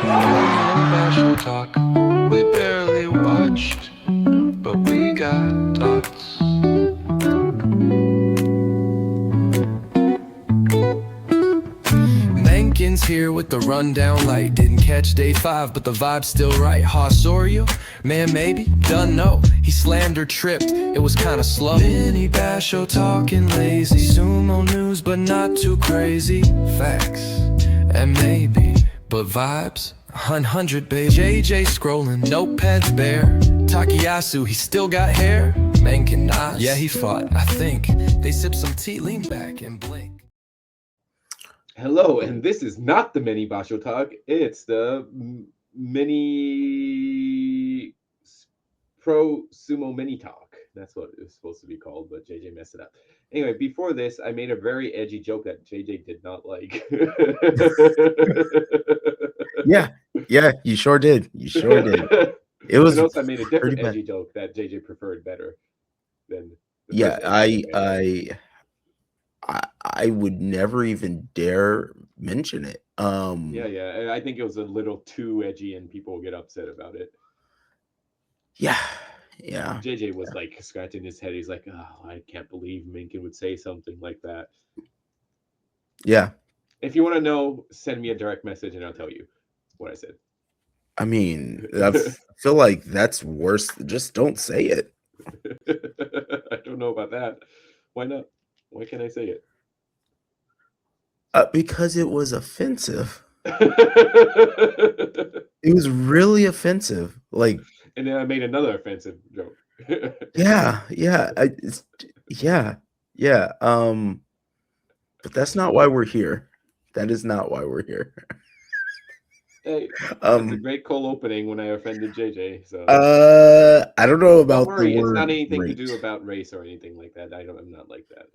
Basho talk. We barely watched, but we got thoughts. Mengkin's here with the rundown light. Didn't catch day 5, but the vibe's still right. Hosorio? Man, maybe? Done know. He slammed or tripped, it was kinda slow. Mini Basho talking lazy. Sumo news, but not too crazy. Facts, and maybe, but vibes? 100, babe. JJ scrolling, notepads bare. Takayasu, he still got hair. Mengkin Nas, yeah, he fought, I think. They sip some tea, lean back, and blink. Hello, and this is not the mini Basho talk. It's the mini pro sumo mini talk. That's what it was supposed to be called, but JJ messed it up. Anyway, before this, I made a very edgy joke that JJ did not like. Yeah, you sure did. You sure did. It was and also, I made a different pretty bad. edgy joke that JJ preferred better than. The Yeah, first edgy joke I made. I would never even dare mention it. Yeah. And I think it was a little too edgy, and people will get upset about it. Yeah. JJ was like scratching his head. He's like, "Oh, I can't believe Mengkin would say something like that." Yeah. If you want to know, send me a direct message, and I'll tell you what I said. I mean, I feel like that's worse. Just don't say it. I don't know about that. Why not? Why can't I say it? Because it was offensive. It was really offensive. Like, and then I made another offensive joke. yeah. But that's not why we're here. That is not why we're here. Hey, it's a great cold opening when I offended JJ. So I don't know about. Don't worry, it's not anything to do about race or anything like that. I'm not like that.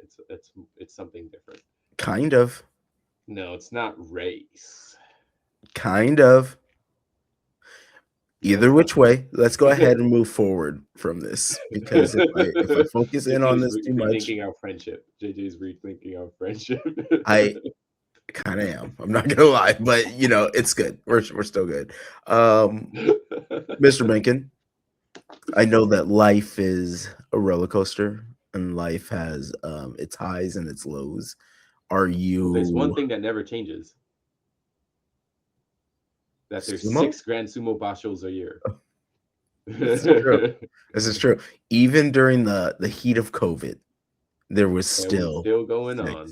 It's something different. Kind of. No, it's not race. Kind of. Either which way, let's go ahead and move forward from this, because if I focus in on this too much, rethinking our friendship. JJ's rethinking our friendship. I kind of am. I'm not gonna lie, but it's good. We're still good. Mr. Mengkin, I know that life is a roller coaster, and life has its highs and its lows. Are you? There's one thing that never changes. That there's 6 Grand Sumo Bashos a year. This is true. This is true. Even during the heat of COVID, there was still going on.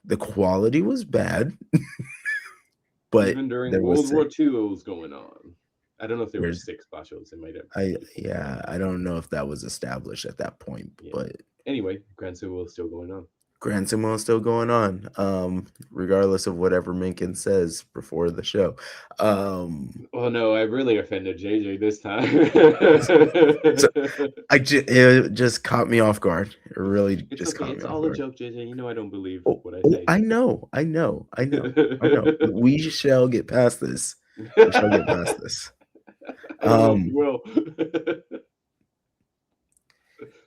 The quality was bad, but even during World War II, it was going on. I don't know if there were 6 Bashos. It might have. I don't know if that was established at that point, but anyway, Grand Sumo is still going on. Grand Sumo is still going on, regardless of whatever Mengkin says before the show. Oh no, I really offended JJ this time. It just caught me off guard. It really just caught me It's off all guard. a joke, JJ. You know I don't believe what I say. I know. We shall get past this. We shall get past this. You will.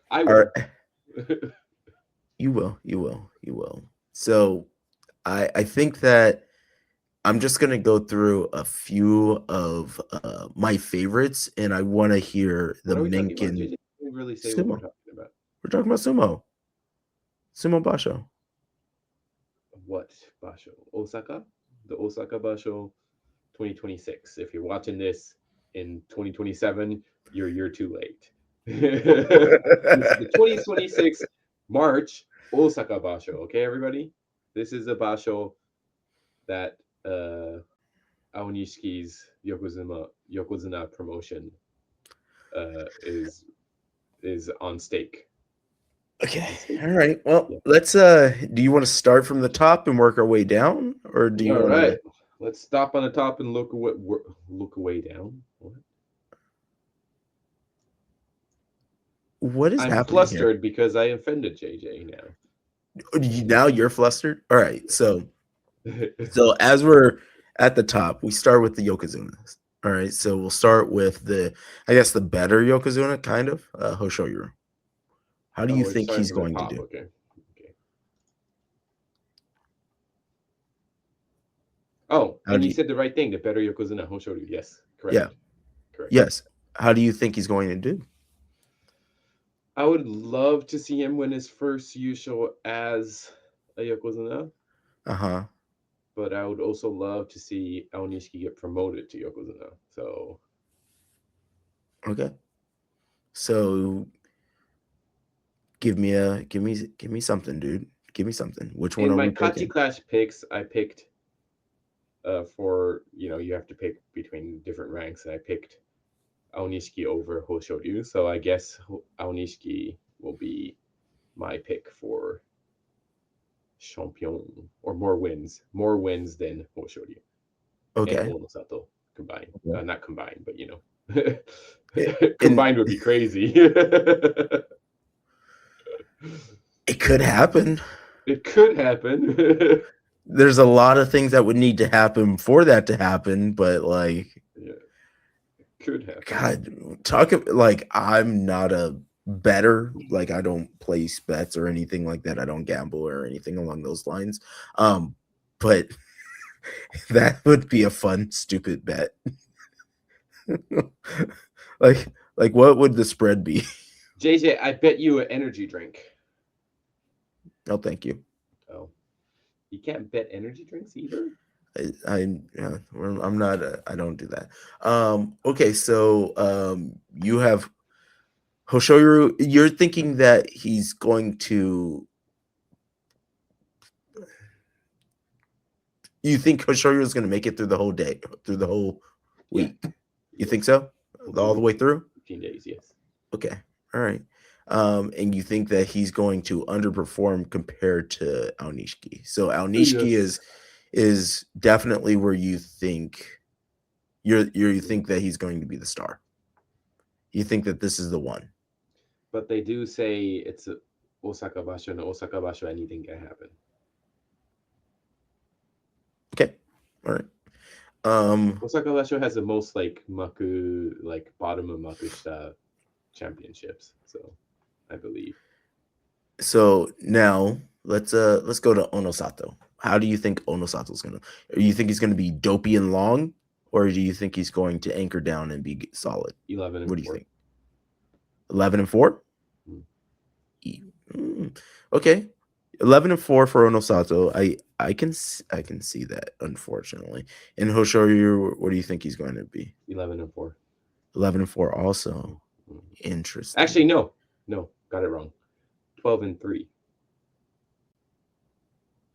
I will. You will. So I think that I'm just going to go through a few of my favorites, and I want to hear the Mengkin. Really say what we're talking about. We're talking about sumo. Sumo Basho. What Basho? Osaka? The Osaka Basho 2026. If you're watching this in 2027, you're too late. The 2026 March Osaka Basho. Okay, everybody? This is a Basho that Aonishiki's Yokozuna promotion is on stake. Okay. All right. Well, let's do you want to start from the top and work our way down, or do you right. Let's stop on the top and look away down. What is happening? I'm flustered because I offended JJ now. Now you're flustered? All right. So as we're at the top, we start with the Yokozunas. All right. So we'll start with the better Yokozuna, kind of, Hoshoyuru. How do you think he's going to do? Okay. Oh, How and do you you, said the right thing. The better Yokozuna Hoshoryu. Yes, yeah, correct. Correct. yes. How do you think he's going to do? I would love to see him win his first Yusho as a Yokozuna, Uh-huh. but I would also love to see Aonishiki get promoted to Yokozuna. So Okay. So give me something, dude. Give me something. Which one in are my we Kachi picking? Clash picks, I picked for you have to pick between different ranks, and I picked Aonishiki over Hoshoryu. So I guess Aonishiki will be my pick for champion or more wins than Hoshoryu and Okay. Onosato combined. Okay. Not combined, but And combined would be crazy. it could happen. It could happen. There's a lot of things that would need to happen for that to happen, but like, Yeah, it could happen. God, like I'm not a better, like I don't place bets or anything like that. I don't gamble or anything along those lines. But that would be a fun, stupid bet. like, what would the spread be? JJ, I bet you an energy drink. No, thank you. Oh, you can't bet energy drinks either. I'm not. I don't do that. Okay, so you have Hoshoru. You're thinking that he's going to. You think Hoshoru is going to make it through the whole day, through the whole week? Yeah. You think so? All the way through? 15 days, yes. Okay. All right. And you think that he's going to underperform compared to Aonishiki. So Aonishiki Yes. is definitely where you think you think that he's going to be the star. You think that this is the one. But they do say it's a Osaka Basho, and Osaka Basho, anything can happen. Okay. All right. Osaka Basho has the most like bottom of Makushita championships, so I believe. So now let's go to Onosato. How do you think Onosato's gonna? Do you think he's gonna be dopey and long, or do you think he's going to anchor down and be solid? 11 and What do you 4. think? 11-4. Okay, 11-4 for Onosato. I can see that, unfortunately. And Hoshoryu, what do you think he's going to be? 11 and 4. 11-4 also. Interesting. Actually, no, got it wrong. 12 and 3.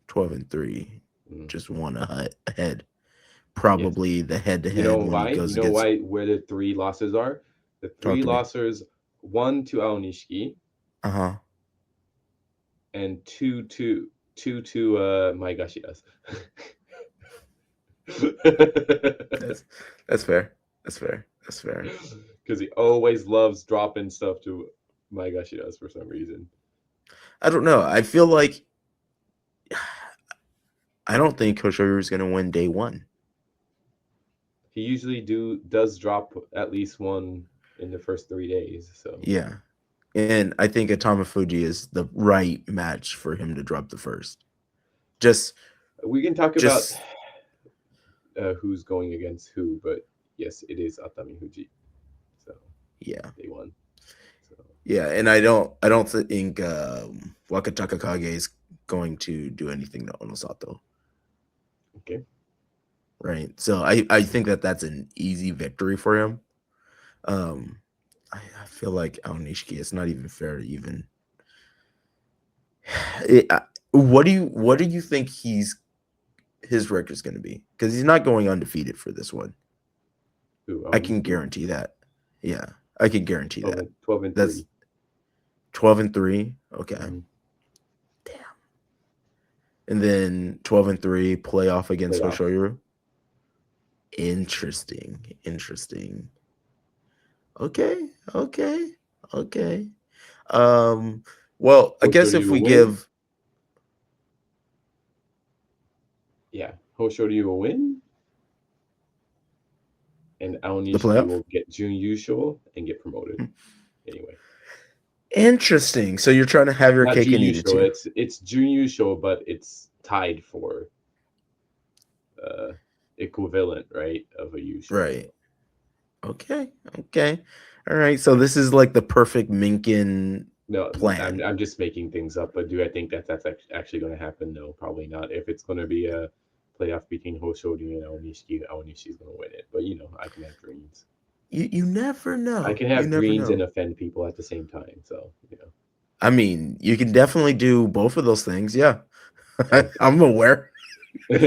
12-3. Just one ahead. Probably Yes. the head-to-head. You know when why? he goes You know against... why? Where the 3 losses are? The 3 losses, 1 to Aonishiki. And 2 to Maegashiras. That's fair. That's fair. That's fair. Because he always loves dropping stuff to Maegashiras for some reason. I don't know. I feel like I don't think Hoshoryu is going to win day one. He usually does drop at least one in the first 3 days. So yeah, and I think Atama Fuji is the right match for him to drop the first. Just we can talk about who's going against who, but yes, it is Atami Fuji. So yeah, they won. So. Yeah, and I don't think Wakataka Kage is going to do anything to Onosato. Okay. Right. So I think that that's an easy victory for him. I feel like Aonishiki, it's not even fair to even. What do you think his record is going to be? Because he's not going undefeated for this one. Who, I can guarantee that. Yeah, I can guarantee 12 that. 12 and That's 3. 12-3. Okay. Damn. And then 12-3 playoff against Hoshoryu. Interesting. Okay. Well, I guess if we give Hoshoryu will win, and Aonishiki will get Jun Yusho and get promoted. Anyway. Interesting. So you're trying to have your cake and eat it too. It's Jun Yusho, but it's tied for equivalent, right, of a Yusho. Right. Okay. Okay. All right. So this is like the perfect Mengkin No, plan. I'm just making things up, but do I think that that's actually going to happen? No, probably not. If it's going to be a playoff between Hoshoryu and Aonishi's going to win it. But I can have dreams. You never know. I can You have never dreams know. and offend people at the same time. So I mean, you can definitely do both of those things. Yeah. I'm aware. Do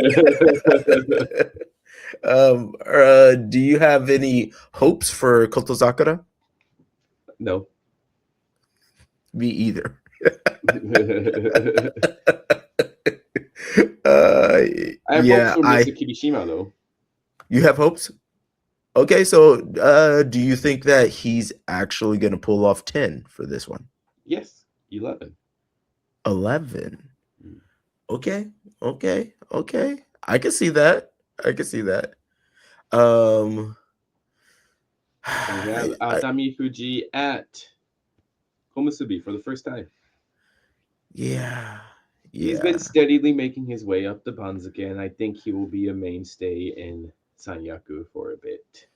you have any hopes for Kotozakura? No. Me either. I have hopes Yeah, for Mr. Kirishima though. You have hopes? Okay, so do you think that he's actually going to pull off 10 for this one? Yes, 11. 11. Okay. I can see that. Um We have Atami Fuji at Komusubi for the first time. Yeah. He's been steadily making his way up the Banzuke, and I think he will be a mainstay in Sanyaku for a bit.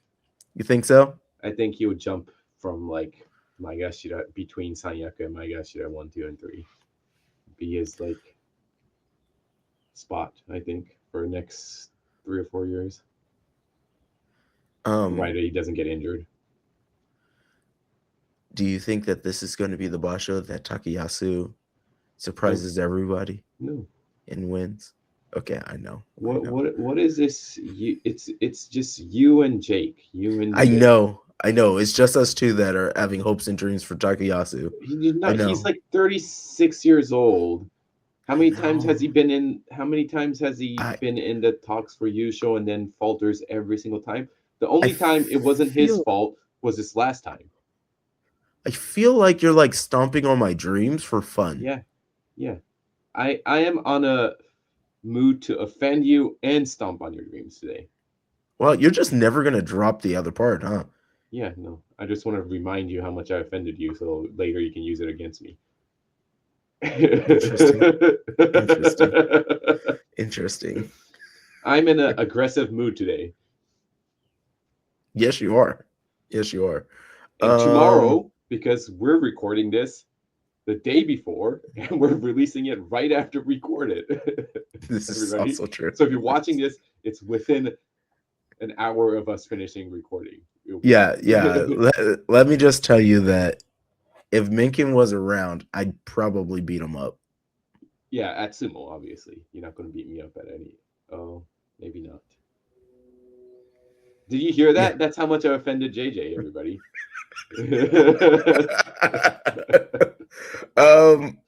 You think so? I think he would jump from like Maegashira between Sanyaku and Maegashira 1, 2, and 3. Be his like spot, I think, for the next 3 or 4 years. Provided he doesn't get injured. Do you think that this is going to be the Basho that Takayasu surprises everybody? No. And wins? Okay, I know. What is this? It's just you and Jake. I know. It's just us two that are having hopes and dreams for Takayasu. He's like 36 years old. How many times has he been in? How many times has he been in the talks for Yusho and then falters every single time? The only time it wasn't his fault was this last time. I feel like you're like stomping on my dreams for fun. Yeah. I am on a mood to offend you and stomp on your dreams today. Well, you're just never gonna drop the other part, huh? Yeah, no. I just want to remind you how much I offended you, so later you can use it against me. Interesting. I'm in an aggressive mood today. Yes, you are. And tomorrow, because we're recording this the day before, and we're releasing it right after we record it. This is also true. So if you're watching this, it's within an hour of us finishing recording. Yeah. Let me just tell you that if Mengkin was around, I'd probably beat him up. Yeah, at sumo, obviously. You're not going to beat me up at any. Oh, maybe not. Did you hear that? Yeah. That's how much I offended JJ, everybody.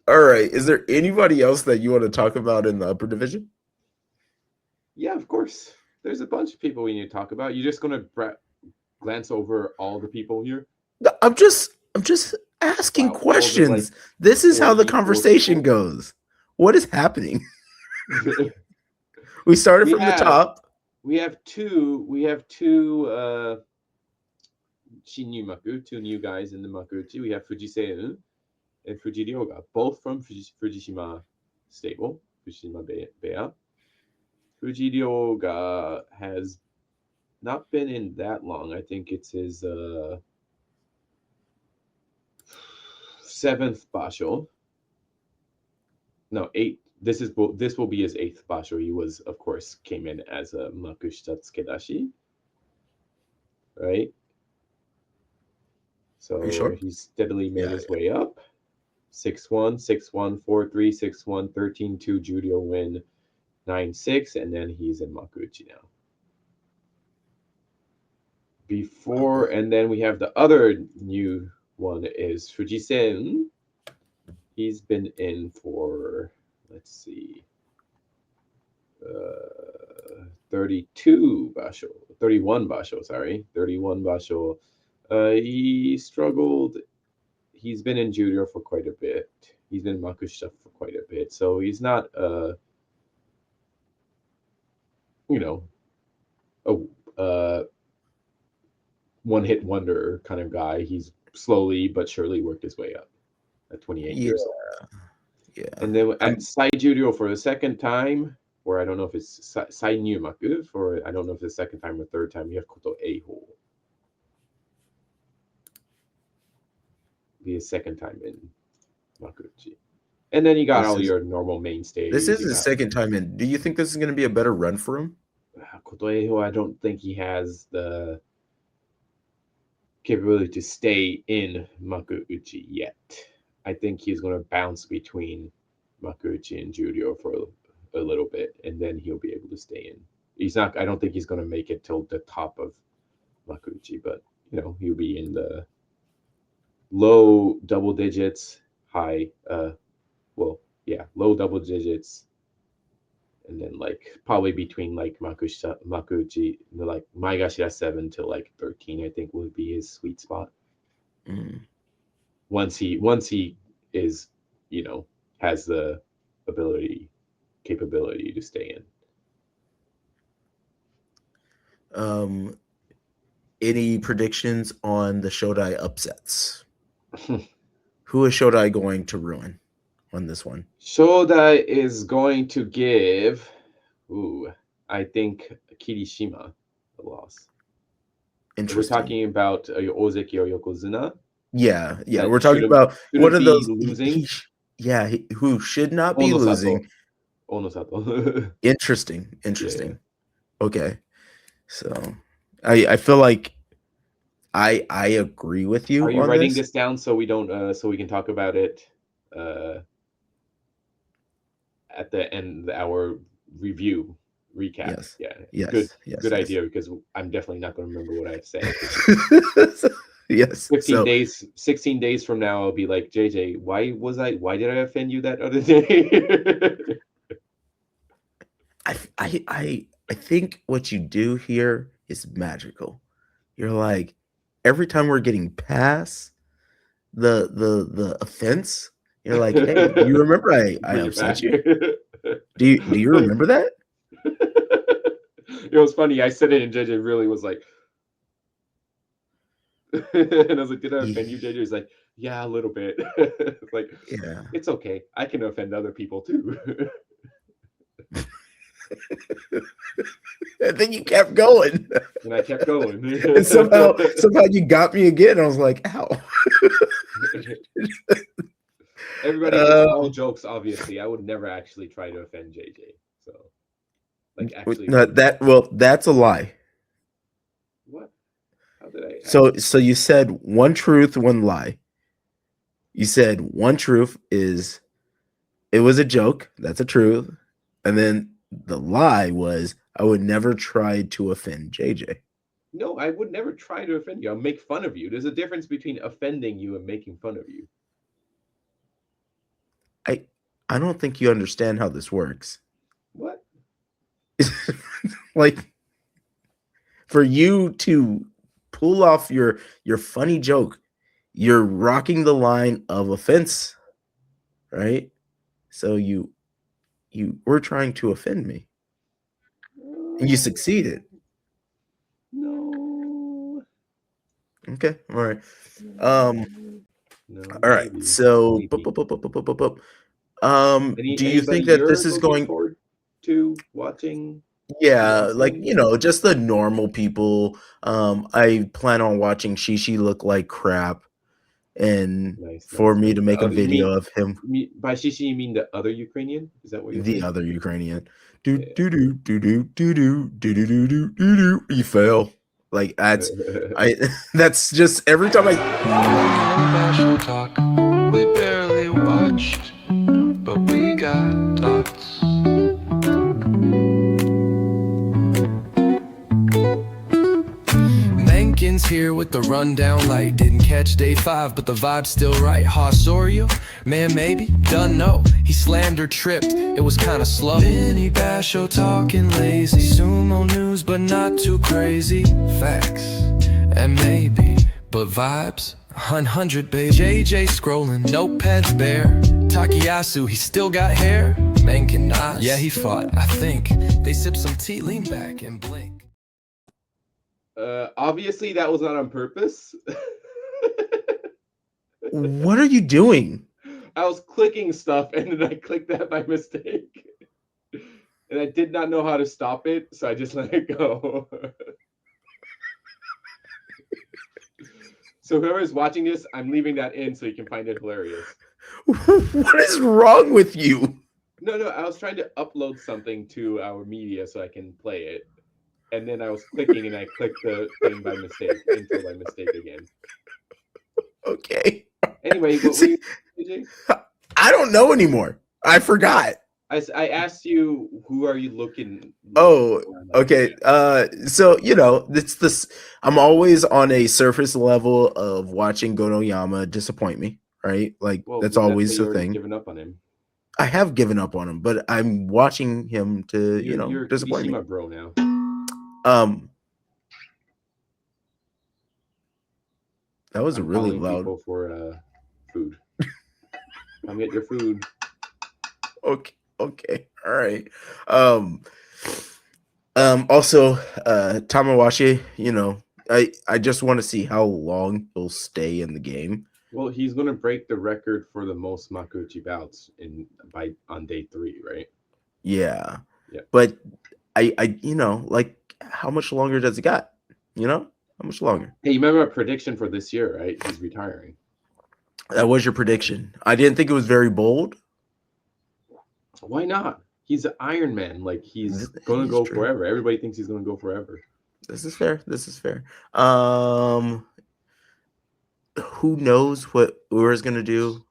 All right. Is there anybody else that you want to talk about in the upper division? Yeah, of course. There's a bunch of people we need to talk about. You're just going to glance over all the people here? I'm just asking questions. This is how the conversation goes. What is happening? We started from the top. We have two Shinyu-maku, two new guys in the Makuuchi. We have Fujiseun and Fujiryoga, both from Fujishima stable, Fujishima Beya. Fujiryoga has not been in that long. I think it's his 7th basho. No, 8th. This will be his 8th basho. He was, of course, came in as a Makushita Tsukedashi. Right? So he's steadily made his way up. 6-1, 6-1, 4-3, 6-1, 13-2 Judo win, 9-6, and then he's in Makuuchi now. And then we have the other new one is Fujisen. He's been in for, let's see, 31 basho. He struggled. He's been in Judo for quite a bit. He's been in Makushita for quite a bit. So he's not a one-hit wonder kind of guy. He's slowly but surely worked his way up at 28 years old. Yeah. And then at Sai Judo for the second time, or I don't know if it's Sainyu Maku, or I don't know if it's the second time or third time, you have Koto Eiho. Be his second time in Makuuchi. And then you got all your normal mainstays. This is his second time in. Do you think this is going to be a better run for him? Koto Eiho, I don't think he has the capability to stay in Makuuchi yet. I think he's going to bounce between Makuuchi and Juryo for a little bit, and then he'll be able to stay in. He's not. I don't think he's going to make it till the top of Makuuchi, but he'll be in the low double digits, high. Low double digits, and then probably between Makuuchi, like Maegashira 7 to 13, I think would be his sweet spot. Once he is, has the capability to stay in. Any predictions on the Shodai upsets? Who is Shodai going to ruin on this one? Shodai is going to give, I think Kirishima a loss. Interesting. We're talking about Ozeki or Yokozuna. Yeah. We're talking about one of those losing. Who should not be losing. Onosato. Interesting. Yeah. Okay. So I feel like I agree with you. Are you writing this down so we don't so we can talk about it at the end of our review recap? Yes. Good idea, because I'm definitely not going to remember what I've said. Yes. 16 days from now, I'll be like, JJ, why did I offend you that other day? I think what you do here is magical. You're like, every time we're getting past the offense, you're like, hey, do you remember I upset you? Do you remember that? It was funny. I said it and JJ really was like, and I was like, did I offend you, JJ? He's like, yeah, a little bit. Like, yeah, it's okay. I can offend other people too. And then you kept going. And I kept going. And somehow you got me again. I was like, ow. Everybody knows all jokes, obviously. I would never actually try to offend JJ. So, actually. No, that's a lie. What? How did I? So you said one truth, one lie. You said one truth is it was a joke. That's a truth. And then the lie was I would never try to offend JJ. No, I would never try to offend you. I'll make fun of you. There's a difference between offending you and making fun of you. I don't think you understand how this works. What? Like, for you to pull off your funny joke, you're rocking the line of offense, right? So you were trying to offend me. And you succeeded. No. Okay. All right. No, all right. maybe. So maybe. Do you think that this is going forward to watching? Yeah, just the normal people. I plan on watching Shishi look like crap, and for me to make a video of him. By Shishi, you mean the other Ukrainian? Is that what you're saying? The other Ukrainian. You fail. Like that's just every time Basho talk. We barely watched, but we got thoughts. Mengkin's here with the rundown light. Didn't catch day 5, but the vibe's still right. Hosorio? Man, maybe? Done know. He slammed or tripped, it was kinda slow. Mini Basho talking lazy. Sumo news, but not too crazy. Facts, and maybe, but vibes? 100, babe. JJ scrolling, notepads bare. Takayasu, he still got hair. Mengkin nods, yeah, he fought, I think. They sip some tea, lean back, and blink. Obviously that was not on purpose. What are you doing? I was clicking stuff and then I clicked that by mistake. and I did not know how to stop it, so I just let it go. So whoever's watching this, I'm leaving that in so you can find it hilarious. What is wrong with you? No, I was trying to upload something to our media so I can play it, and then I was clicking and I clicked the thing by mistake, intro by mistake again. Okay. Anyway, what were you, AJ? I don't know anymore. I forgot. I asked you, who are you looking? Oh, for? okay. So it's this. I'm always on a surface level of watching Gonoyama disappoint me, right? Like Well, that's that's why always you the already thing. given up on him. I have given up on him, but I'm watching him to, You're disappoint me. Kirishima bro now. That was a I'm really calling loud. people for food. Come get your food. Okay, all right. Also, Tamawashi, I just want to see how long he'll stay in the game. Well, he's gonna break the record for the most Makuuchi bouts on day 3, right? Yeah. Yeah. But I like how much longer does he got? How much longer? Hey, you remember a prediction for this year, right? He's retiring. That was your prediction. I didn't think it was very bold. Why not? He's an Iron Man. Like he's This gonna is go true. forever. Everybody thinks he's gonna go forever. This is fair. Who knows what Ura's gonna do?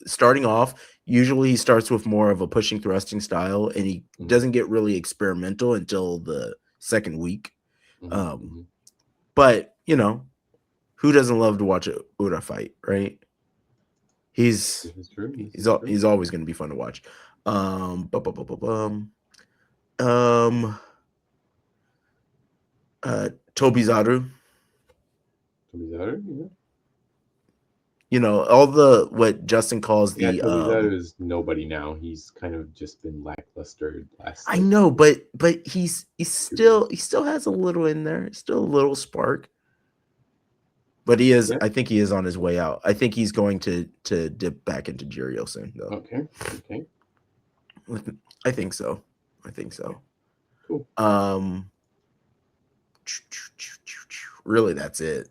Starting off, usually he starts with more of a pushing thrusting style, and he doesn't get really experimental until the second week. But who doesn't love to watch Ura fight, right? He's true. He's always going to be fun to watch. Tobizaru. Tobizaru, yeah. All the what Justin calls yeah, the Tobizaru is nobody now. He's kind of just been lackluster last. I know, but he still has a little in there, still a little spark. But he is. Yeah. I think he is on his way out. I think he's going to dip back into Jirio soon, though. Okay. I think so. Cool. Really, that's it.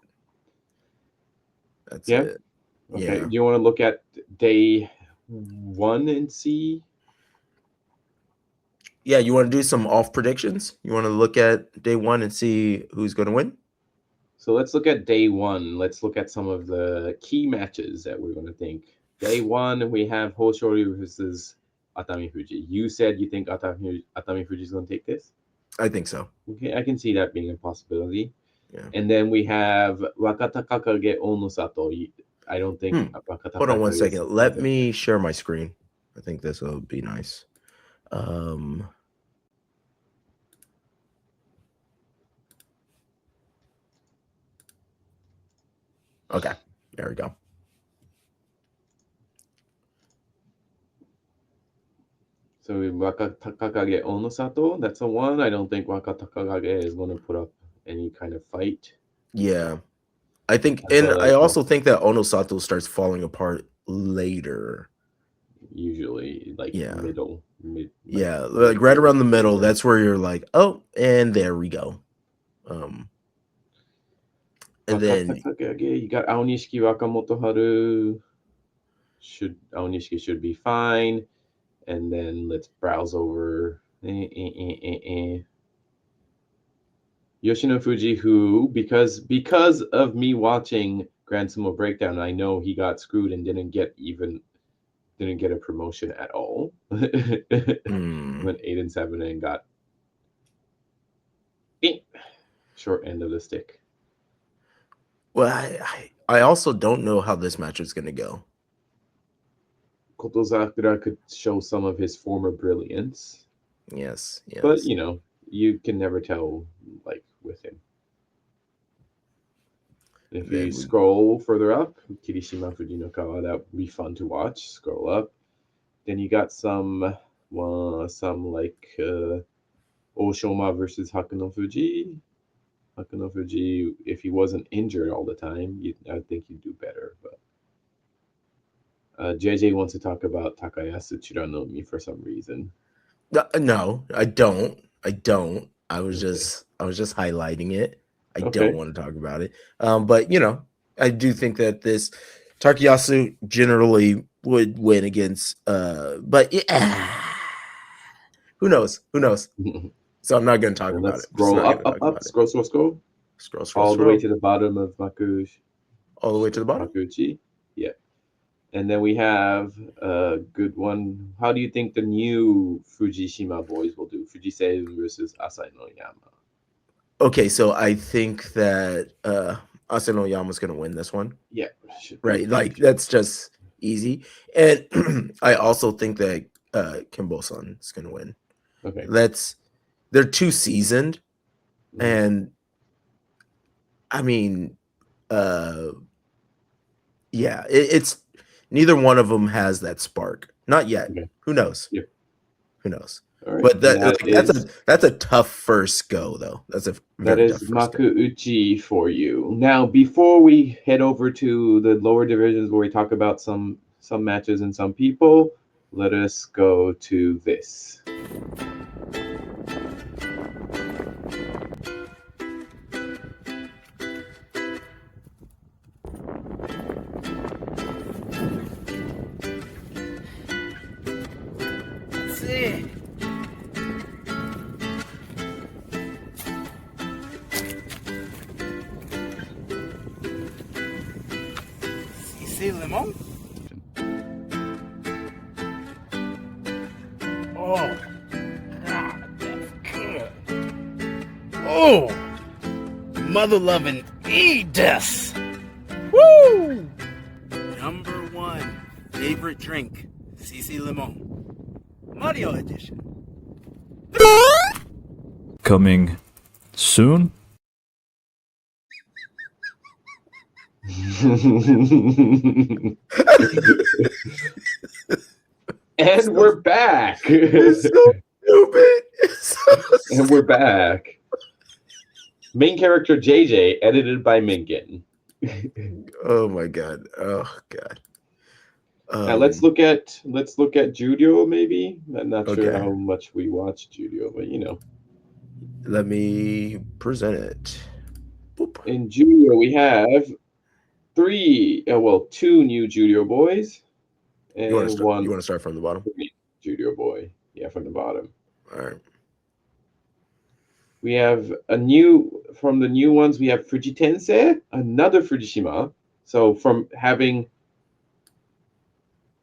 That's it. Okay. Yeah. Do you want to look at day 1 and see? Yeah, you want to do some off predictions? You want to look at day 1 and see who's going to win? So let's look at day 1. Let's look at some of the key matches that we're going to think. Day 1, we have Hoshori versus Atami Fuji. You said you think Atami Fuji is going to take this? I think so. Okay, I can see that being a possibility. Yeah. And then we have Wakata Kakage Onosato. I don't think Wakata Hold on one second. Let me share my screen. I think this will be nice. Okay, there we go. So Wakata Kakage Onosato, that's a 1. I don't think Wakata Kakage is going to put up any kind of fight. Yeah. I think, and I also think that Onosato starts falling apart later. Usually, like middle. Like right around the middle. That's where you're like, oh, and there we go. And then you got Aonishiki Wakamotoharu. Aonishiki should be fine. And then let's browse over. Yoshino Fuji, who because of me watching Grand Sumo Breakdown, I know he got screwed and didn't get a promotion at all. Went 8-7 and got short end of the stick. Well, I also don't know how this match is going to go. Kotozakura could show some of his former brilliance. Yes. But you can never tell, like, with him. If you scroll further up, Kirishima Fujinokawa, that would be fun to watch. Scroll up. Then you got some like Oshoma versus Hakuno Fuji. Hakuno Fuji, if he wasn't injured all the time, I think he'd do better. But JJ wants to talk about Takayasu Chiranomi for some reason. No, I don't. I was Okay. just highlighting it. I Okay. don't want to talk about it. But I do think that this Takayasu generally would win against but who knows? Who knows? So I'm not going to talk And about let's it. I'm just scroll not going up, to up, talk up, about it. scroll, scroll, scroll, Scroll, all the way scroll. to the bottom of Makuuchi. All the way to the bottom. Makuuchi. Yeah. And then we have a good one. How do you think the new Fujishima boys will do? Fujiseun versus Asai no Yama. Okay, so I think that Asano Yama's going to win this one. Yeah. Should be. Right? Like that's just easy. And I also think that Kimbo-san is going to win. Okay. They're too seasoned, Mhm. and I mean, yeah, it's neither one of them has that spark. Not yet. Okay. Who knows? Yeah. Who knows? All right. But And that's a tough first go, though. That's a that very is tough first go. Makuuchi for you. Now, before we head over to the lower divisions where we talk about some matches and some people, let us go to this. Lemon? Oh, God, that's good. Oh, mother loving Edith. Woo! Number one favorite drink, CC Lemon. Mario edition. Coming soon? And we're back. It's so stupid. And we're back. Main character JJ, edited by Mengkin. Oh my god. Oh god. Now let's look at Judio maybe. I'm not sure Okay. how much we watch Judio, but Let me present it. Boop. in Judio we have two new Judio boys and You want to start? one You want to start from the bottom? Judio boy. Yeah, from the bottom. All right. We have from the new ones, we have Fujitense, another Fujishima. So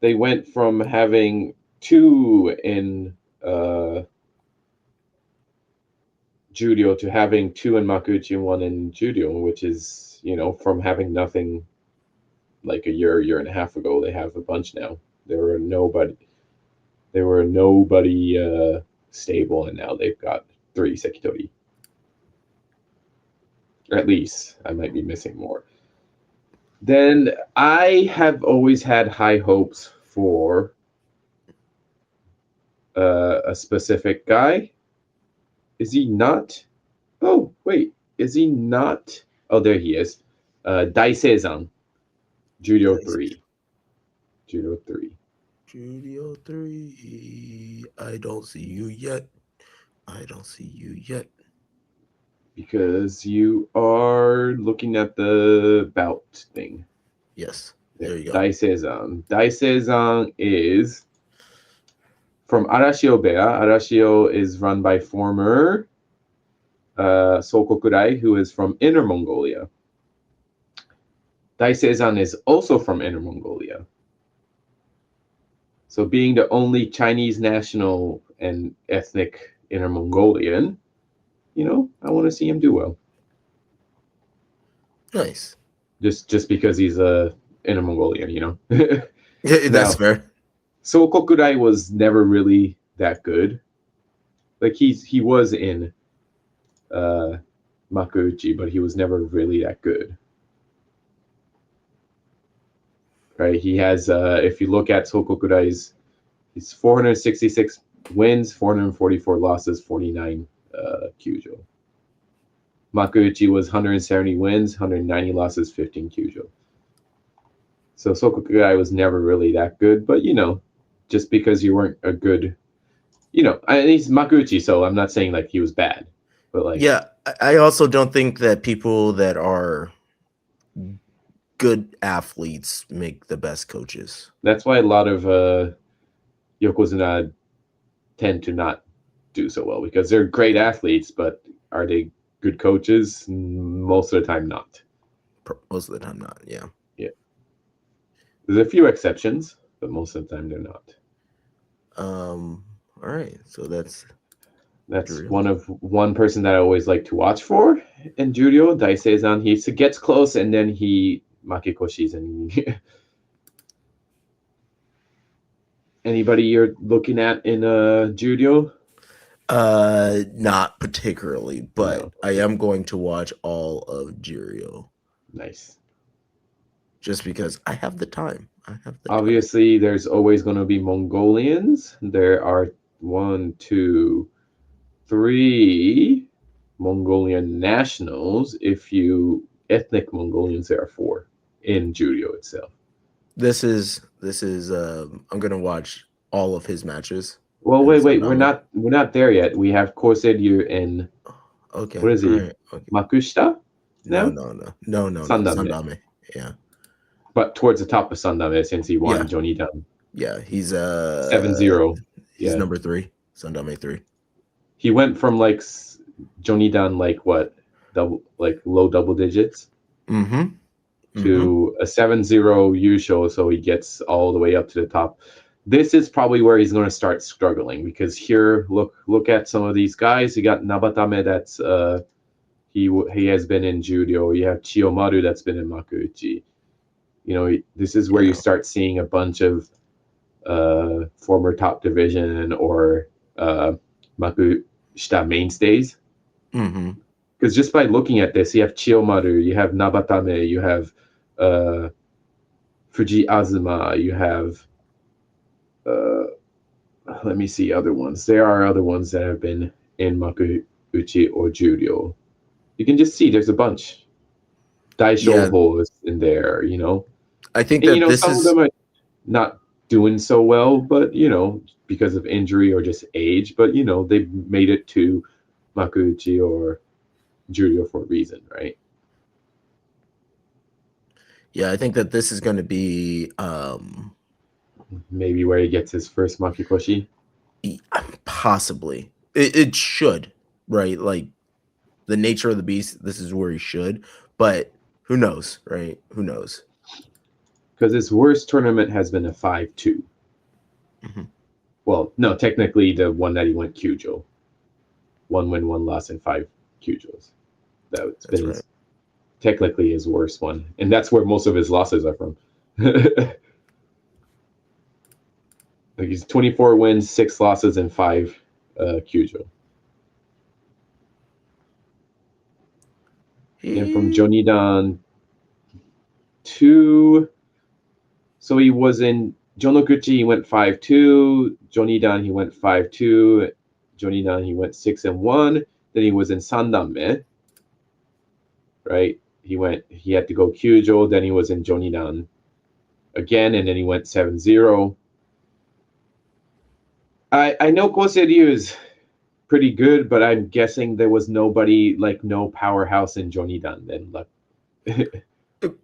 they went from having two in Judio to having two in Makuuchi and one in Judio, which is, from having nothing like a year and a half ago, they have a bunch now. They were nobody stable, and now they've got 3 Sekitori. Or at least I might be missing more. Then I have always had high hopes for a specific guy. Is he not? Oh, wait. Is he not? Oh, there he is. Daisei-san. Judo 3. Judo 3. Judio 3. I don't see you yet. Because you are looking at the bout thing. Yes. There you go. Daisei-san. Daisei-san is from Arashio Bea. Arashio is run by former Sokokurai, who is from Inner Mongolia. Daisei-san is also from Inner Mongolia. So being the only Chinese national and ethnic Inner Mongolian, I want to see him do well. Nice. Just because he's a Inner Mongolian, Yeah, that's fair. Sokokurai was never really that good. Like he was in Makuuchi, but he was never really that good. Right? He has if you look at Sokokurai's, he's 466 wins, 444 losses, 49 Kyujo. Makuuchi was 170 wins, 190 losses, 15 Kyujo. So Sokokurai was never really that good, but just because you weren't a good And he's Makuuchi, so I'm not saying like he was bad, but like Yeah, I also don't think that people that are good athletes make the best coaches. that's why a lot of Yokozuna tend to not do so well because they're great athletes, but are they good coaches? Most of the time, not. Most of the time, not. Yeah. There's a few exceptions, but most of the time they're not. All right. So that's Judo. One person that I always like to watch for in judo. Daisei-san, he gets close and then he makekoshis and anybody you're looking at in judo? Not particularly, but No. I am going to watch all of Jirio Nice. just because I have the time. Obviously, there's always going to be Mongolians. There are 1, 2, 3 Mongolian nationals. If you ethnic Mongolians, there are 4 in judo itself. This is I'm gonna watch all of his matches. Well, wait, we're not there yet. We have Koseryu and okay. What is he? Right, okay. Makushita? No. Sandame. Yeah. But towards the top of Sandame since he won Jonidan. Yeah, he's 7-0. He's number 3. Sandame 3. He went from like Jonidan like what? Low double digits? Mm-hmm. To a 7-0 Yusho, so he gets all the way up to the top. This is probably where he's going to start struggling because here, look at some of these guys. You got Nabatame, that's he has been in judo. You have Chiyomaru that's been in Makuuchi. This is where you start seeing a bunch of former top division or Makushita mainstays. Mm-hmm. Because just by looking at this, you have Chiyomaru, you have Nabatame, you have Fuji Azuma, you have let me see other ones. There are other ones that have been in Makuuchi or judo. You can just see there's a bunch. Daishoho is in there, I think and, that some of them are not doing so well, but because of injury or just age, but they made it to Makuuchi or judo for a reason, right? Yeah, I think that this is going to be maybe where he gets his first makikoshi. Possibly, it should, right? Like the nature of the beast. This is where he should, but who knows, right? Who knows? Because his worst tournament has been a 5-2. Mm-hmm. Well, no, technically the one that he went Kyujo. 1 win, 1 loss, and 5 Kyujos. That's been technically his worst one. And that's where most of his losses are from. Like he's 24 wins, 6 losses, and 5 Kyujo. And from Jonidan 2, so he was in Jonoguchi, he went 5-2. Jonidan, he went 5-2. Jonidan, he went 6-1. Then he was in Sandame, right? He had to go Kyujo. Then he was in Jonidan again, and then he went 7-0. I know Koseryu is pretty good, but I'm guessing there was nobody, like no powerhouse in Jonidan then. Like,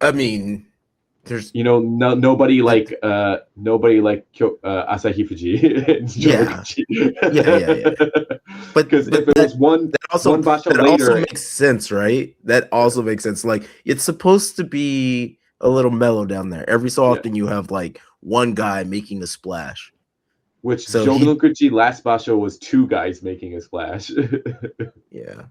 I mean, there's nobody like Asahi Fuji. Yeah. But because if it was one Basho that later, also makes sense, right? That also makes sense. Like it's supposed to be a little mellow down there. Every so often you have like one guy making a splash. Which Jonoguchi last Basho was 2 guys making a splash. Yeah.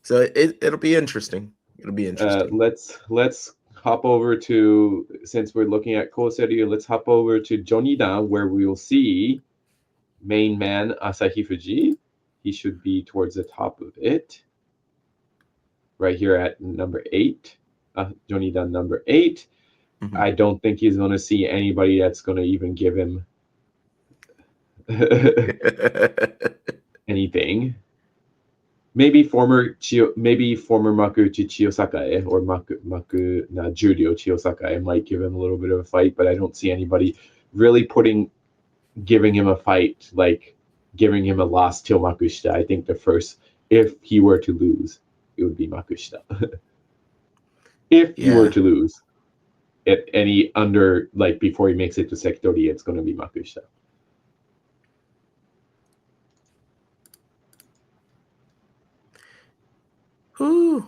So it'll be interesting. It'll be interesting. Let's hop over to, since we're looking at Koseryu, let's hop over to Jonidan, where we will see main man Asahi Fuji. He should be towards the top of it. Right here at number 8. Jonidan number 8. Mm-hmm. I don't think he's going to see anybody that's going to even give him anything. Maybe former Makuuchi Chiyosakae or Judo Chiyosakae might give him a little bit of a fight, but I don't see anybody really putting giving him a fight, like giving him a loss till Makushita. I think the first, if he were to lose, it would be Makushita. If he were Yeah. to lose at any under, like before he makes it to Sektori, it's going to be Makushita. Whew.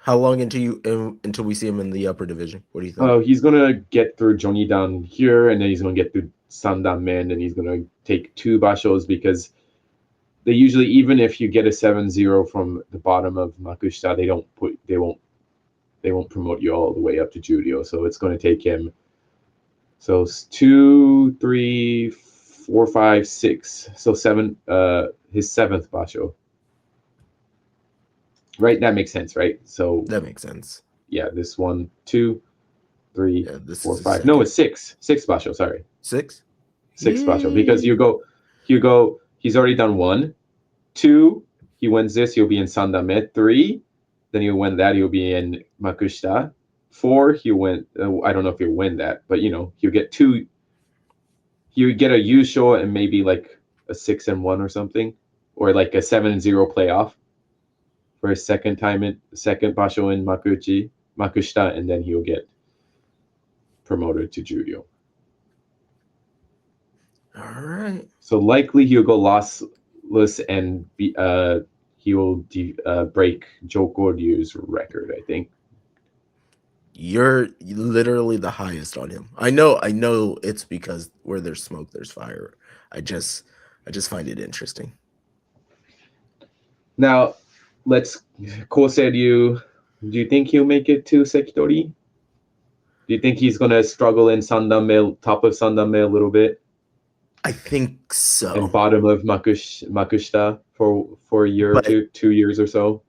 How long until we see him in the upper division? What do you think? Oh, he's going to get through Jonidan here, and then he's going to get through Sandan Men, and he's going to take 2 bashos, because they usually, even if you get a 7-0 from the bottom of Makushita, they won't promote you all the way up to Judio. So it's going to take him. So 2, 3, 4, 5, 6. So 7. His 7th basho. Right, that makes sense, right? So That makes sense. yeah, this 1, 2, 3, Yeah, this 4, is 5. his No, second. it's 6. 6 basho. Sorry, 6. 6 basho. Because you go. He's already done 1, 2. He wins this. He'll be in Sandamet. 3. Then he'll win that. He'll be in Makushita. 4. He'll win. I don't know if he'll win that, but he'll get 2. He'll get a Yusho and maybe like a 6-1 or something, or like a 7-0 playoff for his second basho in Makushita, and then he'll get promoted to Judio. All right. So likely he'll go lossless and he will break Joko Ryu's record, I think. You're literally the highest on him. I know it's because where there's smoke, there's fire. I just find it interesting. Now, Koseryu, do you think he'll make it to Sekitori? Do you think he's going to struggle in Sandanme, top of Sandanme a little bit? I think so. And bottom of Makushita for a year or 2 years or so?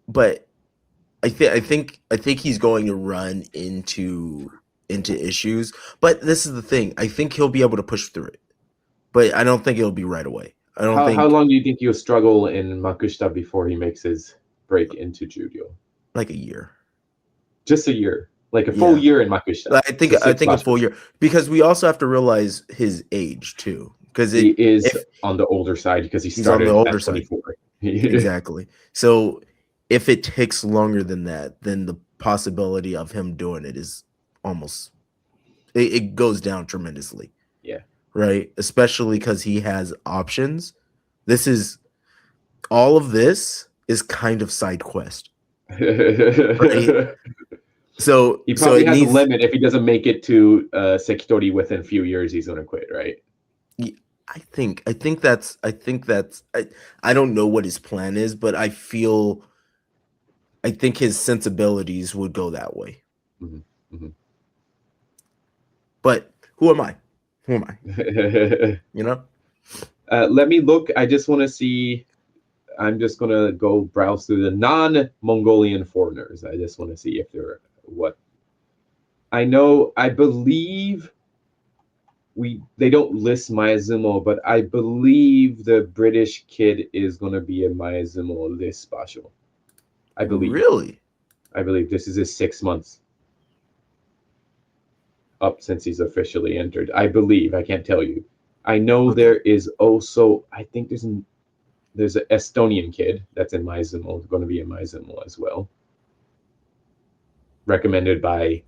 But I think he's going to run into issues. But this is the thing. I think he'll be able to push through it. But I don't think it'll be right away. I don't think. How long do you think he'll struggle in Makushita before he makes his break into Judo? Like a year. Just a year. Like a full year in Makushita. I think a full year. Because we also have to realize his age too. Because he is on the older side because he's started on the older at 24. Side. Exactly. So if it takes longer than that, then the possibility of him doing it is almost it goes down tremendously. Yeah. Right? Especially because he has options. All of this is kind of side quest. Right? So he probably has a limit. If he doesn't make it to Sekitori within a few years, he's gonna quit, right? I think that's I don't know what his plan is, but I think his sensibilities would go that way. Mm-hmm. Mm-hmm. But who am I? You know? Let me look. I just want to see. I'm just going to go browse through the non-Mongolian foreigners. I just want to see if they're what. I believe they don't list Miyazumo, but I believe the British kid is going to be a Miyazumo list basho. I believe. Really? I believe this is his 6 months up since he's officially entered. I believe. I can't tell you. I know there is also, I think there's an Estonian kid that's in Miyazumo, going to be in Miyazumo as well. Recommended by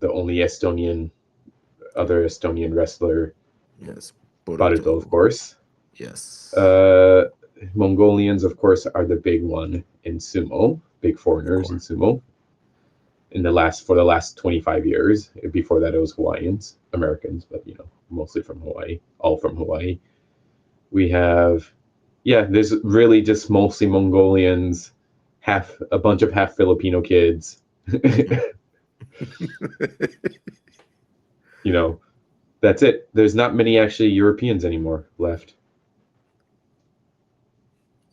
the only other Estonian wrestler. Yes. Baruto, of course. Yes. Mongolians, of course, are the big one in sumo, big foreigners in sumo. For the last 25 years. Before that, it was Hawaiians, Americans, but mostly from Hawaii, all from Hawaii. We have, there's really just mostly Mongolians, a bunch of half Filipino kids. That's it. There's not many actually Europeans anymore left.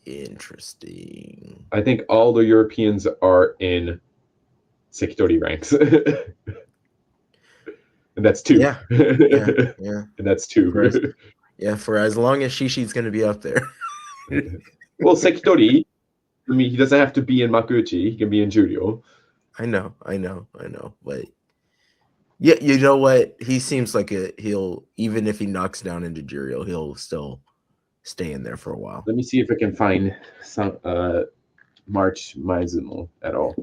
Interesting. I think all the Europeans are in Sekitori ranks. And that's 2. Yeah. And that's 2. For as long as Shishi's going to be up there. Well, Sekitori, I mean, he doesn't have to be in Makuuchi. He can be in Judo. I know. But Yeah, you know what? He seems like he'll, even if he knocks down into Jirio, he'll still stay in there for a while. Let me see if I can find some March Maizumo at all.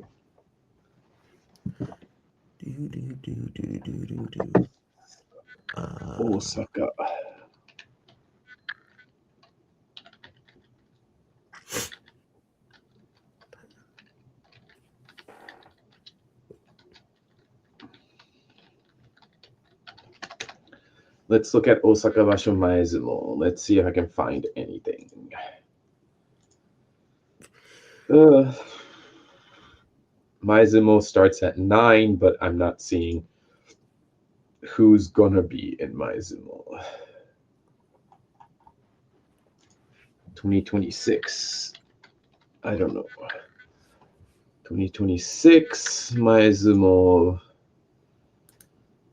Osaka. Let's look at Osaka Basho Maizumo. Let's see if I can find anything. Maizumo starts at 9, but I'm not seeing who's gonna be in Maizumo. 2026. I don't know. 2026 Maizumo.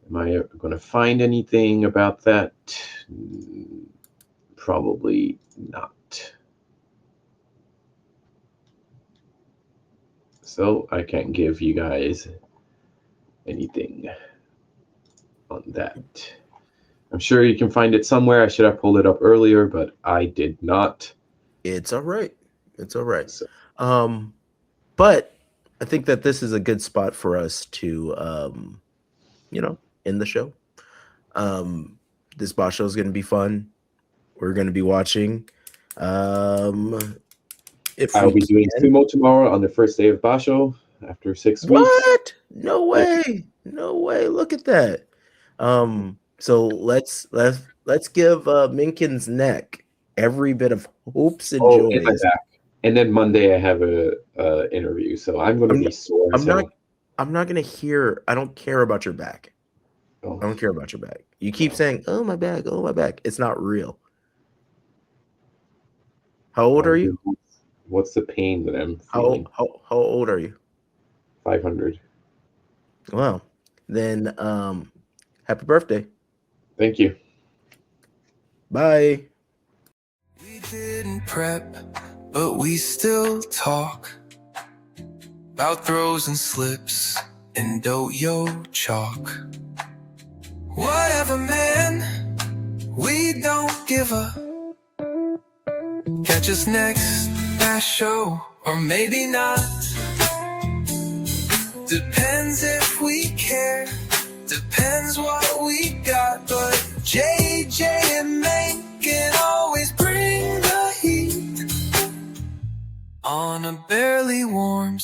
Am I going to find anything about that? Probably not. So I can't give you guys anything on that. I'm sure you can find it somewhere. I should have pulled it up earlier, but I did not. It's all right. It's all right. So, But I think that this is a good spot for us to, end the show. This Basho is going to be fun. We're going to be watching. If I'll we be doing can- sumo tomorrow on the first day of Basho after 6 weeks. What? No way. No way. Look at that. So let's give Mengkin's neck every bit of hopes and Oh, and my joys. back. And then Monday I have a interview, so I'm going to be sore. I'm not gonna hear. I don't care about your back. Oh. I don't care about your back. You keep saying, "Oh my back, oh my back." It's not real. How old are you? What's the pain that I'm How feeling? old are you? 500. Well, then happy birthday. Thank you. Bye. We didn't prep, but we still talk about throws and slips and doyo chalk. Whatever, man, we don't give up. Catch us next Basho, or maybe not. Depends if we care, depends what we got. But JJ and Mengkin always bring the heat on a barely warm